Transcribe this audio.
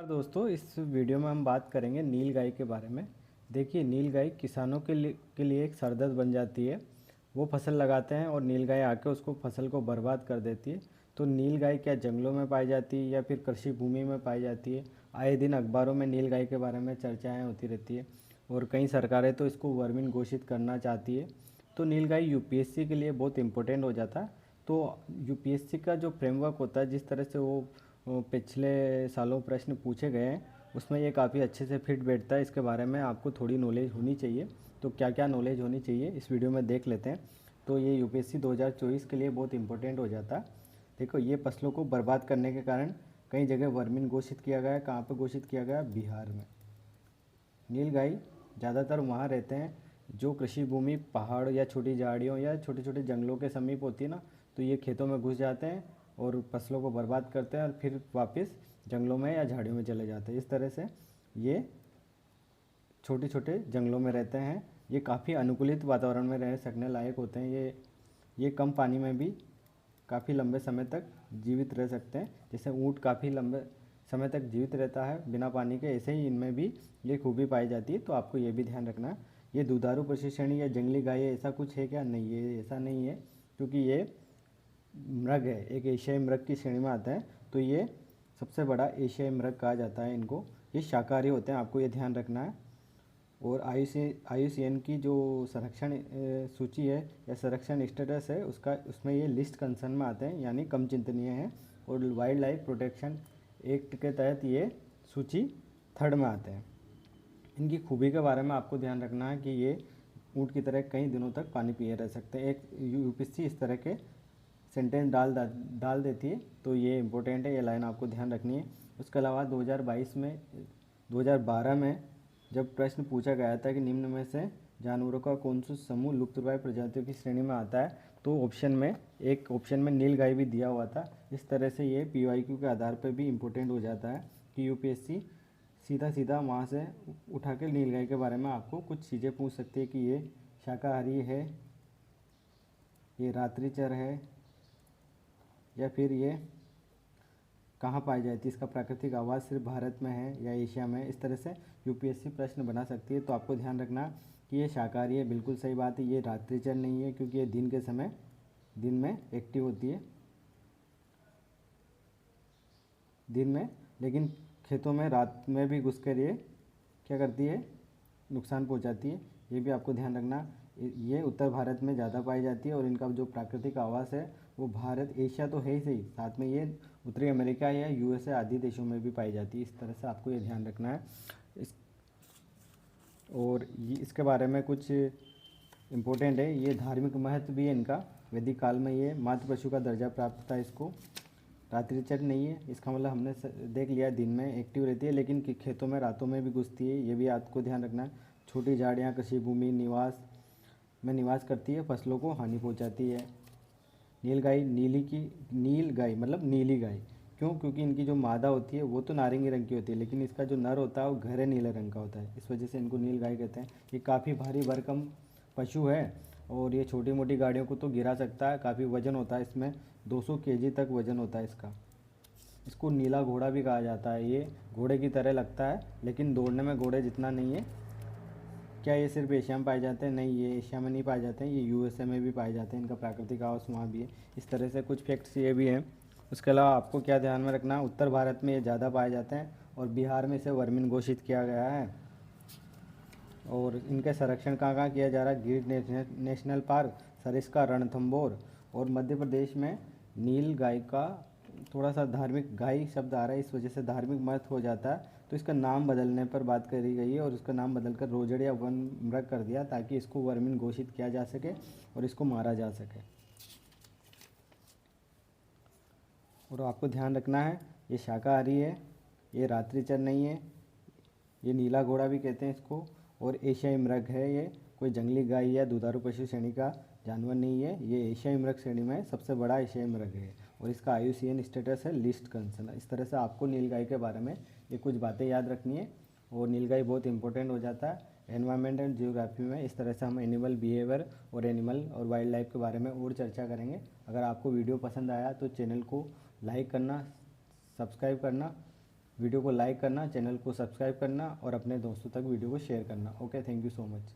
दोस्तों, इस वीडियो में हम बात करेंगे नील गाय के बारे में। देखिए, नील गाय किसानों के लिए एक सरदर्द बन जाती है। वो फसल लगाते हैं और नील गाय आके उसको फसल को बर्बाद कर देती है। तो नील गाय क्या जंगलों में पाई जाती है या फिर कृषि भूमि में पाई जाती है? आए दिन अखबारों में नील गाय के बारे में चर्चाएँ होती रहती है और कई सरकारें तो इसको वर्मिंग घोषित करना चाहती है। तो नील गाय यूपीएससी के लिए बहुत इंपॉर्टेंट हो जाता है। तो यूपीएससी का जो फ्रेमवर्क होता है, जिस तरह से वो पिछले सालों प्रश्न पूछे गए हैं, उसमें ये काफ़ी अच्छे से फिट बैठता है। इसके बारे में आपको थोड़ी नॉलेज होनी चाहिए। तो क्या क्या नॉलेज होनी चाहिए इस वीडियो में देख लेते हैं। तो ये यूपीएससी 2024 के लिए बहुत इंपॉर्टेंट हो जाता है। देखो, ये फसलों को बर्बाद करने के कारण कई जगह वर्मिंग घोषित किया गया है। कहाँ पर घोषित किया गया? बिहार में। नील गाय ज़्यादातर वहाँ रहते हैं जो कृषि भूमि पहाड़ या छोटी झाड़ियों या छोटे छोटे जंगलों के समीप होती है ना। तो ये खेतों में घुस जाते हैं और फसलों को बर्बाद करते हैं और फिर वापस जंगलों में या झाड़ियों में चले जाते हैं। इस तरह से ये छोटे छोटे जंगलों में रहते हैं। ये काफ़ी अनुकूलित वातावरण में रह सकने लायक होते हैं। ये कम पानी में भी काफ़ी लंबे समय तक जीवित रह सकते हैं। जैसे ऊँट काफ़ी लंबे समय तक जीवित रहता है बिना पानी के, ऐसे ही इनमें भी ये खूबी पाई जाती है। तो आपको ये भी ध्यान रखना है। ये दुधारू पशु श्रेणी या जंगली गाय है, ऐसा कुछ है क्या? नहीं, ये ऐसा नहीं है, क्योंकि ये मृग है, एक एशियाई मृग की श्रेणी में आता है। तो ये सबसे बड़ा एशियाई मृग कहा जाता है इनको। ये शाकाहारी होते हैं, आपको ये ध्यान रखना है। और IUCN की जो संरक्षण सूची है या संरक्षण स्टेटस है उसमें ये लिस्ट कंसर्न में आते हैं, यानी कम चिंतनीय हैं। और वाइल्ड लाइफ प्रोटेक्शन एक्ट के तहत ये सूची थर्ड में आते हैं। इनकी खूबी के बारे में आपको ध्यान रखना है कि ये ऊँट की तरह कई दिनों तक पानी पिए रह सकते हैं। एक यूपीएससी इस तरह के सेंटेंस डाल देती है, तो ये इम्पोर्टेंट है, ये लाइन आपको ध्यान रखनी है। उसके अलावा 2012 में जब प्रश्न पूछा गया था कि निम्न में से जानवरों का कौन सा समूह लुप्तप्राय प्रजातियों की श्रेणी में आता है, तो एक ऑप्शन में नील गाय भी दिया हुआ था। इस तरह से ये PYQ के आधार पर भी इम्पोर्टेंट हो जाता है कि यूपीएससी सीधा सीधा वहाँ से उठा के नील गाय के बारे में आपको कुछ चीज़ें पूछ सकती है कि ये शाकाहारी है, ये रात्रिचर है, या फिर ये कहाँ पाई जाती है, इसका प्राकृतिक आवास सिर्फ भारत में है या एशिया में। इस तरह से यूपीएससी प्रश्न बना सकती है। तो आपको ध्यान रखना कि ये शाकाहारी है, बिल्कुल सही बात है। ये रात्रिचर नहीं है, क्योंकि ये दिन के समय दिन में एक्टिव होती है, दिन में, लेकिन खेतों में रात में भी घुस कर ये क्या करती है? नुकसान पहुंचाती है। ये भी आपको ध्यान रखना। ये उत्तर भारत में ज़्यादा पाई जाती है और इनका जो प्राकृतिक आवास है वो भारत, एशिया तो है ही सही, साथ में ये उत्तरी अमेरिका या USA आदि देशों में भी पाई जाती है। इस तरह से आपको ये ध्यान रखना है। और इसके बारे में कुछ इम्पोर्टेंट है। ये धार्मिक महत्व भी है इनका। वैदिक काल में ये मातृ पशु का दर्जा प्राप्त था इसको। रात्रिचर नहीं है, इसका मतलब हमने देख लिया, दिन में एक्टिव रहती है लेकिन खेतों में रातों में भी घुसती है, ये भी आपको ध्यान रखना है। छोटी झाड़ियाँ, कृषि भूमि में निवास करती है, फसलों को हानि पहुंचाती है। नील गाय मतलब नीली गाय क्यों? क्योंकि इनकी जो मादा होती है वो तो नारंगी रंग की होती है, लेकिन इसका जो नर होता है वो गहरे नीले रंग का होता है। इस वजह से इनको नील गाय कहते हैं। ये काफ़ी भारी भरकम पशु है और ये छोटी मोटी गाड़ियों को तो गिरा सकता है। काफ़ी वजन होता है इसमें, 200 kg तक वजन होता है इसका। इसको नीला घोड़ा भी कहा जाता है। ये घोड़े की तरह लगता है लेकिन दौड़ने में घोड़े जितना नहीं है। क्या ये सिर्फ एशिया में पाए जाते हैं? नहीं, ये एशिया में नहीं पाए जाते हैं, ये USA में भी पाए जाते हैं। इनका प्राकृतिक आवास वहाँ भी है। इस तरह से कुछ फैक्ट्स ये भी हैं। उसके अलावा आपको क्या ध्यान में रखना, उत्तर भारत में ये ज़्यादा पाए जाते हैं और बिहार में इसे वर्मिन घोषित किया गया है। और इनके संरक्षण कहाँ कहाँ किया जा रहा है? गिर नेशनल पार्क, सरिस्का, रणथंभौर और मध्य प्रदेश में। नील गाय का थोड़ा सा धार्मिक गाय शब्द आ रहा है, इस वजह से धार्मिक महत्व हो जाता है, तो इसका नाम बदलने पर बात करी गई है और उसका नाम बदलकर रोजड़ या वन मृग कर दिया, ताकि इसको वर्मिन घोषित किया जा सके और इसको मारा जा सके। और आपको ध्यान रखना है, ये शाकाहारी है, ये रात्रिचर नहीं है, ये नीला घोड़ा भी कहते हैं इसको, और एशियाई मृग है। ये कोई जंगली गाय या दुधारू पशु श्रेणी का जानवर नहीं है, ये एशियाई मृग श्रेणी में सबसे बड़ा एशियाई मृग है और इसका IUCN स्टेटस है लिस्ट कंसर्न। इस तरह से आपको नीलगाय के बारे में ये कुछ बातें याद रखनी है और नीलगाय बहुत इंपॉर्टेंट हो जाता है एनवायरनमेंट एंड जियोग्राफी में। इस तरह से हम एनिमल बिहेवियर और एनिमल और वाइल्ड लाइफ के बारे में और चर्चा करेंगे। अगर आपको वीडियो पसंद आया तो चैनल को लाइक करना, सब्सक्राइब करना वीडियो को लाइक करना, चैनल को सब्सक्राइब करना और अपने दोस्तों तक वीडियो को शेयर करना। Okay, thank you so much.